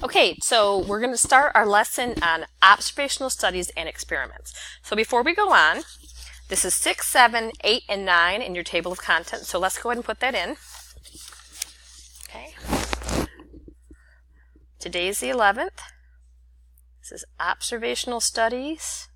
Okay, so we're going to start our lesson on observational studies and experiments. So before we go on, this is 6, 7, 8, and 9 in your table of contents. So let's go ahead and put that in. Okay. Today's the 11th. This is observational studies.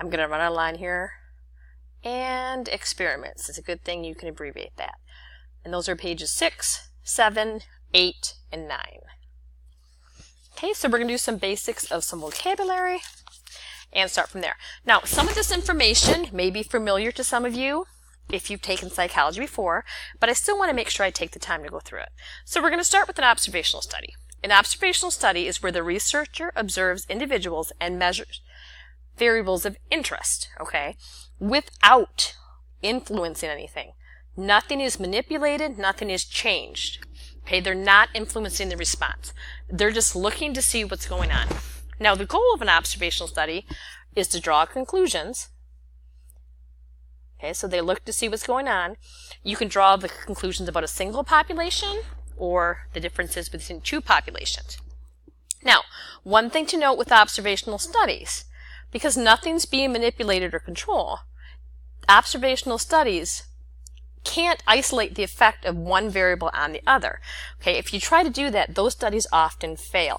I'm going to run a line here. And experiments. It's a good thing you can abbreviate that. And those are pages 6, 7, 8, and 9. Okay, so we're going to do some basics of some vocabulary and start from there. Now, some of this information may be familiar to some of you if you've taken psychology before, but I still want to make sure I take the time to go through it. So we're going to start with an observational study. An observational study is where the researcher observes individuals and measures variables of interest, okay, without influencing anything. Nothing is manipulated, nothing is changed. Okay, they're not influencing the response. They're just looking to see what's going on. Now, the goal of an observational study is to draw conclusions. Okay, so they look to see what's going on. You can draw the conclusions about a single population or the differences between two populations. Now, one thing to note with observational studies, because nothing's being manipulated or controlled, observational studies can't isolate the effect of one variable on the other. Okay, if you try to do that, those studies often fail.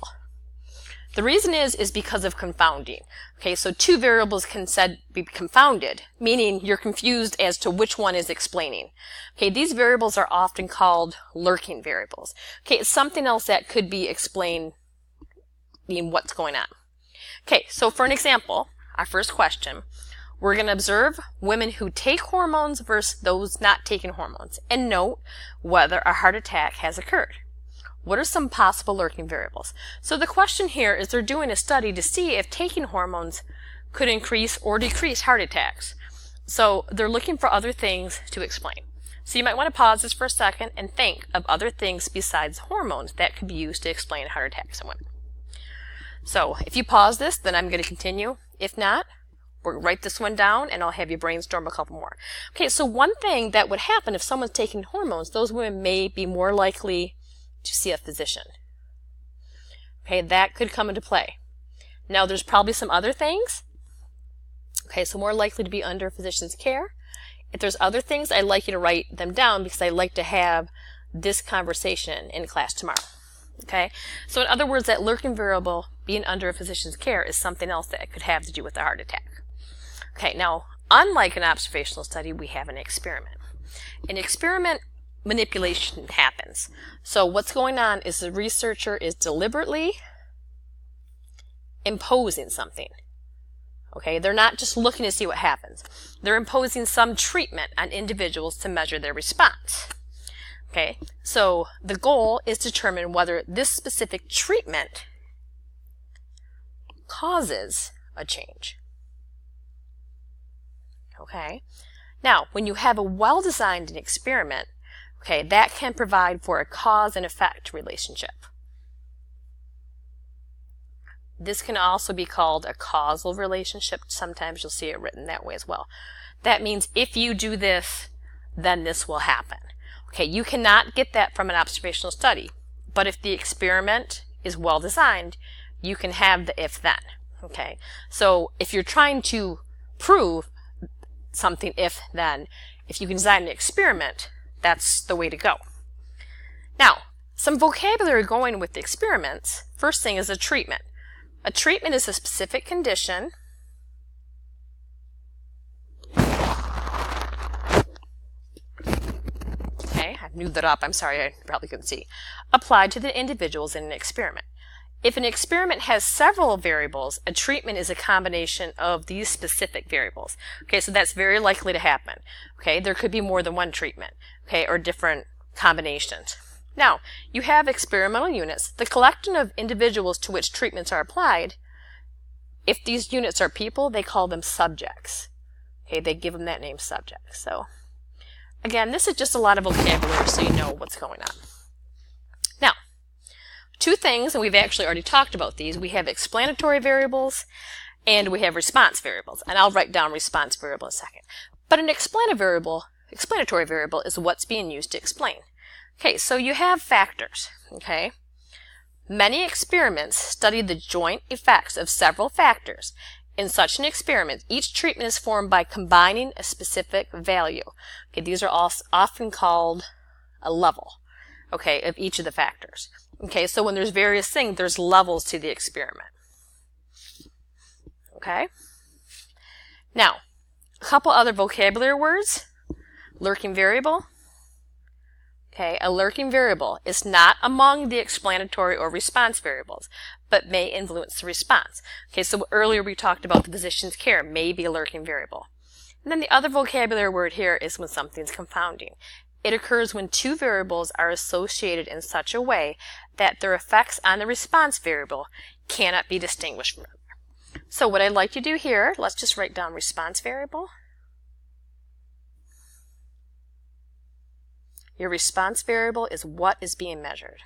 The reason is because of confounding. Okay, so two variables can be confounded, meaning you're confused as to which one is explaining. Okay, these variables are often called lurking variables. Okay, it's something else that could be explained in what's going on. Okay, so for an example, our first question, we're going to observe women who take hormones versus those not taking hormones and note whether a heart attack has occurred. What are some possible lurking variables? So the question here is they're doing a study to see if taking hormones could increase or decrease heart attacks. So they're looking for other things to explain. So you might want to pause this for a second and think of other things besides hormones that could be used to explain heart attacks in women. So if you pause this, then I'm going to continue. If not, we'll write this one down and I'll have you brainstorm a couple more. Okay, so one thing that would happen if someone's taking hormones, those women may be more likely to see a physician. Okay, that could come into play. Now there's probably some other things. Okay, so more likely to be under a physician's care. If there's other things, I'd like you to write them down because I'd like to have this conversation in class tomorrow. Okay, so in other words, that lurking variable being under a physician's care is something else that could have to do with a heart attack. Okay, now, unlike an observational study, we have an experiment. In experiment, manipulation happens. So what's going on is the researcher is deliberately imposing something. Okay, they're not just looking to see what happens. They're imposing some treatment on individuals to measure their response. Okay, so the goal is to determine whether this specific treatment causes a change. Okay, now when you have a well-designed experiment, okay, that can provide for a cause and effect relationship. This can also be called a causal relationship. Sometimes you'll see it written that way as well. That means if you do this, then this will happen. Okay, you cannot get that from an observational study, but if the experiment is well designed, you can have the if-then. Okay, so if you're trying to prove something if-then, if you can design an experiment, that's the way to go. Now, some vocabulary going with the experiments. First thing is a treatment. A treatment is a specific condition I knew that up. I'm sorry, I probably couldn't see. Applied to the individuals in an experiment. If an experiment has several variables, a treatment is a combination of these specific variables. Okay, so that's very likely to happen. Okay, there could be more than one treatment, okay, or different combinations. Now, you have experimental units, the collection of individuals to which treatments are applied. If these units are people, they call them subjects. Okay, they give them that name, subject. So again, this is just a lot of vocabulary so you know what's going on. Now, two things, and we've actually already talked about these. We have explanatory variables and we have response variables. And I'll write down response variable in a second. But an explanatory variable explanatory variable is what's being used to explain. Okay, so you have factors, okay? Many experiments study the joint effects of several factors. In such an experiment, each treatment is formed by combining a specific value. Okay, these are often called a level, okay, of each of the factors. Okay, so when there's various things, there's levels to the experiment. Okay? Now, a couple other vocabulary words. Lurking variable. Okay, a lurking variable is not among the explanatory or response variables, but may influence the response. Okay, so earlier we talked about the physician's care may be a lurking variable. And then the other vocabulary word here is when something's confounding. It occurs when two variables are associated in such a way that their effects on the response variable cannot be distinguished from each other. So what I'd like to do here, let's just write down response variable. Your response variable is what is being measured.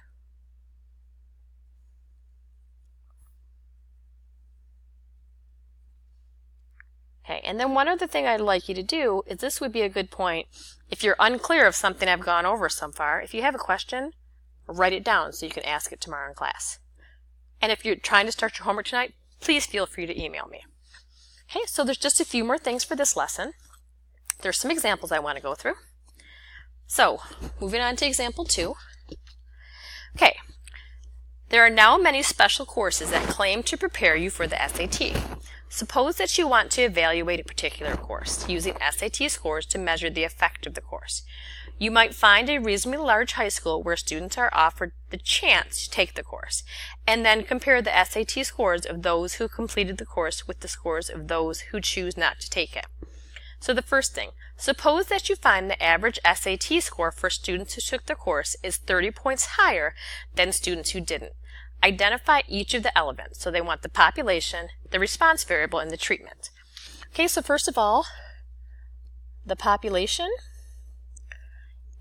Okay, and then one other thing I'd like you to do is this would be a good point if you're unclear of something I've gone over so far. If you have a question, write it down so you can ask it tomorrow in class. And if you're trying to start your homework tonight, please feel free to email me. Okay, so there's just a few more things for this lesson. There's some examples I want to go through. So, moving on to example 2. Okay, there are now many special courses that claim to prepare you for the SAT. Suppose that you want to evaluate a particular course using SAT scores to measure the effect of the course. You might find a reasonably large high school where students are offered the chance to take the course, and then compare the SAT scores of those who completed the course with the scores of those who choose not to take it. So the first thing, suppose that you find the average SAT score for students who took the course is 30 points higher than students who didn't. Identify each of the elements. So they want the population, the response variable, and the treatment. Okay, so first of all, the population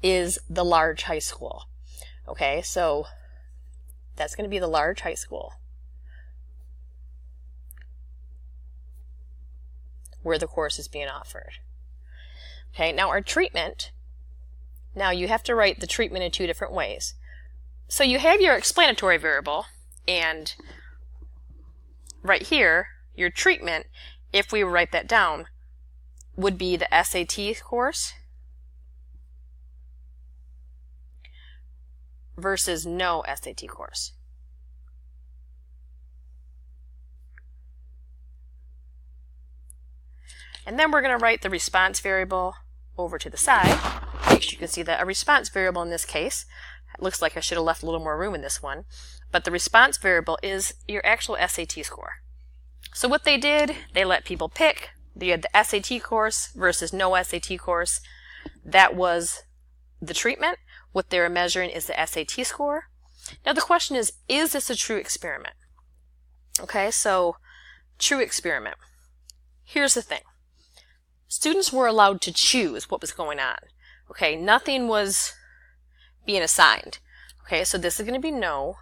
is the large high school. Okay, so that's going to be the large high school where the course is being offered. Okay, now our treatment, now you have to write the treatment in two different ways. So you have your explanatory variable, and right here, your treatment, if we write that down, would be the SAT course versus no SAT course. And then we're going to write the response variable over to the side. Make sure you can see that a response variable in this case, it looks like I should have left a little more room in this one, but the response variable is your actual SAT score. So what they did, they let people pick. You had the SAT course versus no SAT course. That was the treatment. What they're measuring is the SAT score. Now the question is this a true experiment? Okay, so true experiment. Here's the thing. Students were allowed to choose what was going on. Okay, nothing was being assigned. Okay, so this is going to be no.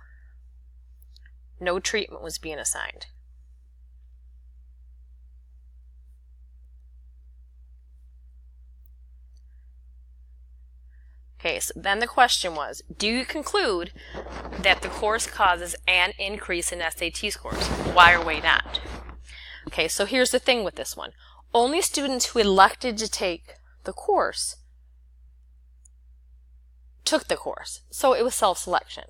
No treatment was being assigned. Okay, so then the question was, do you conclude that the course causes an increase in SAT scores? Why or why not? Okay, so here's the thing with this one. Only students who elected to take the course took the course. So it was self-selection.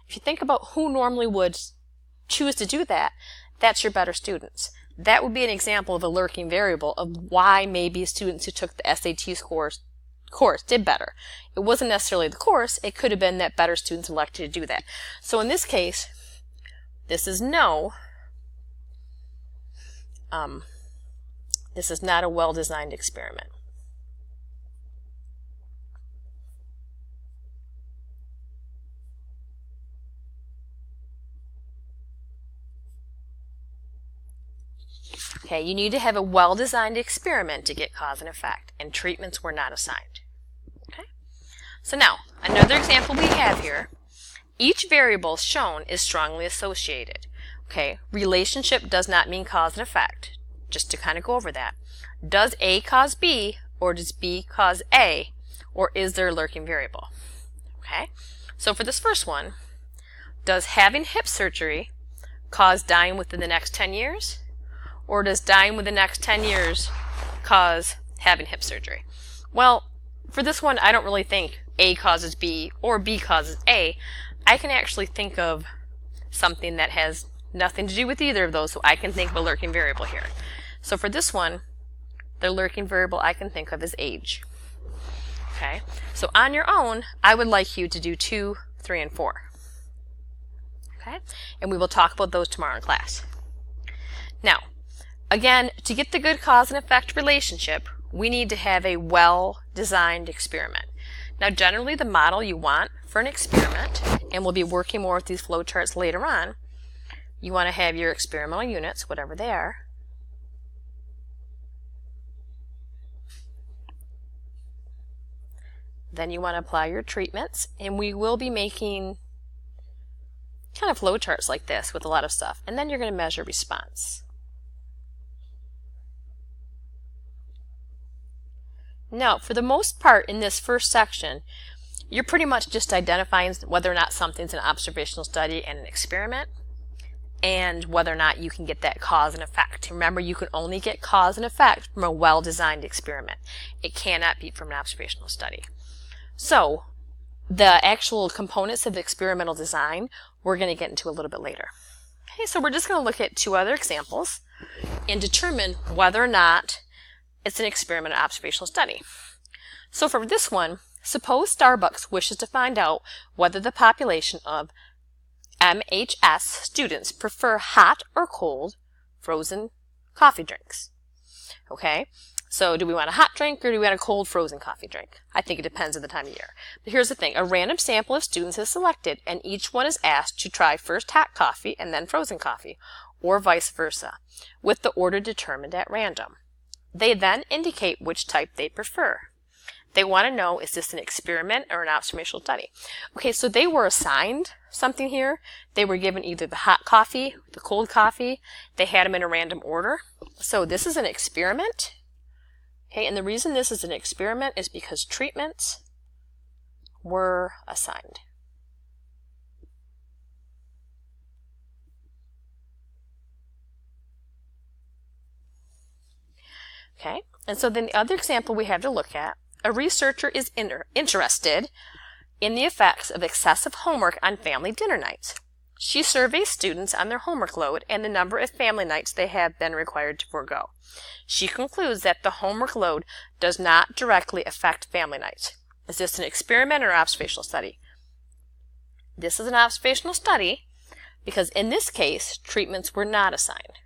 If you think about who normally would choose to do that, that's your better students. That would be an example of a lurking variable of why maybe students who took the SAT course did better. It wasn't necessarily the course, it could have been that better students elected to do that. So in this case, this is no. This is not a well-designed experiment. Okay, you need to have a well-designed experiment to get cause and effect, and treatments were not assigned. Okay? So now, another example we have here. Each variable shown is strongly associated. Okay, relationship does not mean cause and effect. Just to kind of go over that. Does A cause B, or does B cause A, or is there a lurking variable? Okay, so for this first one, does having hip surgery cause dying within the next 10 years? Or does dying within the next 10 years cause having hip surgery? Well, for this one, I don't really think A causes B or B causes A. I can actually think of something that has nothing to do with either of those, so I can think of a lurking variable here. So for this one, the lurking variable I can think of is age. Okay, so on your own, I would like you to do 2, 3, and 4. Okay, and we will talk about those tomorrow in class. Now, again, to get the good cause and effect relationship, we need to have a well-designed experiment. Now, generally the model you want for an experiment, and we'll be working more with these flowcharts later on, you want to have your experimental units, whatever they are, then you want to apply your treatments, and we will be making kind of flowcharts like this with a lot of stuff, and then you're going to measure response. Now, for the most part in this first section, you're pretty much just identifying whether or not something's an observational study and an experiment, and whether or not you can get that cause and effect. Remember, you can only get cause and effect from a well-designed experiment. It cannot be from an observational study. So, the actual components of experimental design, we're going to get into a little bit later. Okay, so we're just going to look at 2 other examples and determine whether or not it's an experiment or observational study. So for this one, suppose Starbucks wishes to find out whether the population of MHS students prefer hot or cold frozen coffee drinks. Okay, so do we want a hot drink or do we want a cold frozen coffee drink? I think it depends on the time of year. But here's the thing, a random sample of students is selected and each one is asked to try first hot coffee and then frozen coffee, or vice versa, with the order determined at random. They then indicate which type they prefer. They want to know, is this an experiment or an observational study? Okay, so they were assigned something here. They were given either the hot coffee, the cold coffee. They had them in a random order. So this is an experiment. Okay, and the reason this is an experiment is because treatments were assigned. Okay, and so then the other example we have to look at, a researcher is interested in the effects of excessive homework on family dinner nights. She surveys students on their homework load and the number of family nights they have been required to forego. She concludes that the homework load does not directly affect family nights. Is this an experiment or observational study? This is an observational study because in this case, treatments were not assigned.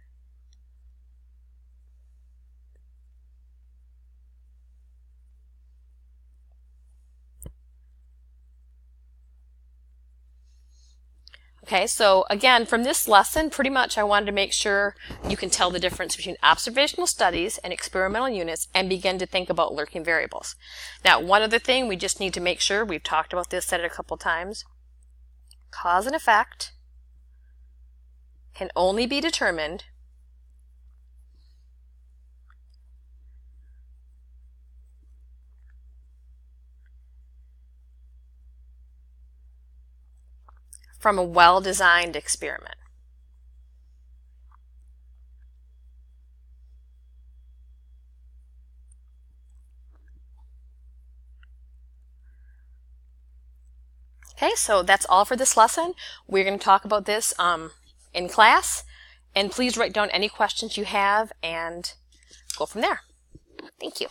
Okay, so again, from this lesson, pretty much I wanted to make sure you can tell the difference between observational studies and experimental units and begin to think about lurking variables. Now, one other thing we just need to make sure, we've talked about this, said it a couple times, cause and effect can only be determined from a well-designed experiment. Okay, so that's all for this lesson. We're going to talk about this in class, and please write down any questions you have and go from there. Thank you.